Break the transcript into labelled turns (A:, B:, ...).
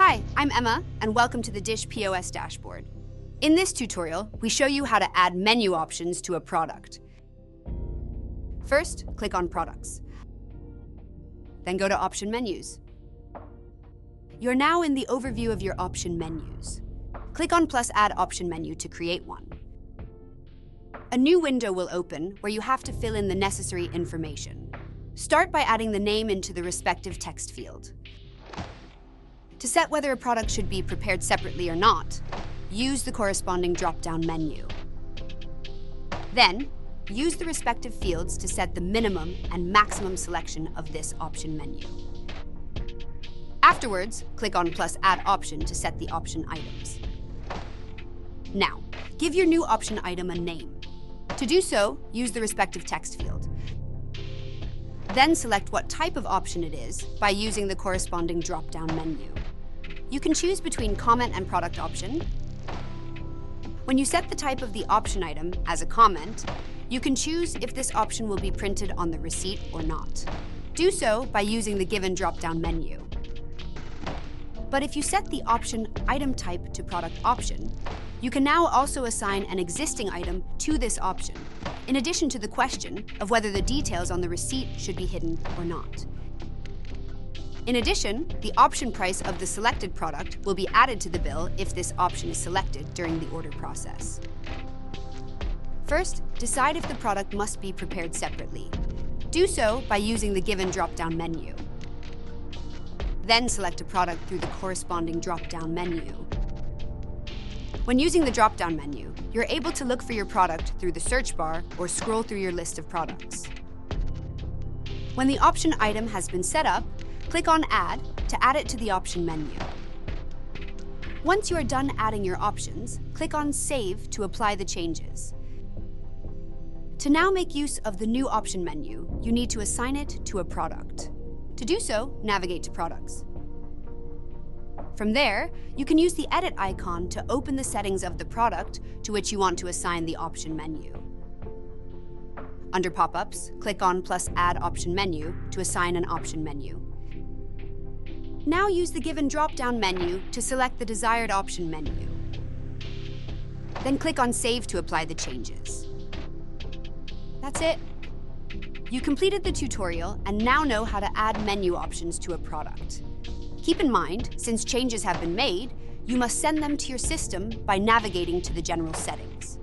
A: Hi, I'm Emma, and welcome to the Dish POS dashboard. In this tutorial, we show you how to add menu options to a product. First, click on Products. Then go to Option Menus. You're now in the overview of your option menus. Click on +Add Option Menu to create one. A new window will open where you have to fill in the necessary information. Start by adding the name into the respective text field. To set whether a product should be prepared separately or not, use the corresponding drop-down menu. Then, use the respective fields to set the minimum and maximum selection of this option menu. Afterwards, click on +Add Option to set the option items. Now, give your new option item a name. To do so, use the respective text field. Then select what type of option it is by using the corresponding drop-down menu. You can choose between comment and product option. When you set the type of the option item as a comment, you can choose if this option will be printed on the receipt or not. Do so by using the given drop-down menu. But if you set the option item type to product option, you can now also assign an existing item to this option, in addition to the question of whether the details on the receipt should be hidden or not. In addition, the option price of the selected product will be added to the bill if this option is selected during the order process. First, decide if the product must be prepared separately. Do so by using the given drop-down menu. Then select a product through the corresponding drop-down menu. When using the drop-down menu, you're able to look for your product through the search bar or scroll through your list of products. When the option item has been set up, click on Add to add it to the option menu. Once you are done adding your options, click on Save to apply the changes. To now make use of the new option menu, you need to assign it to a product. To do so, navigate to Products. From there, you can use the Edit icon to open the settings of the product to which you want to assign the option menu. Under Pop-ups, click on +Add Option Menu to assign an option menu. Now use the given drop-down menu to select the desired option menu. Then click on Save to apply the changes. That's it. You completed the tutorial and now know how to add menu options to a product. Keep in mind, since changes have been made, you must send them to your system by navigating to the general settings.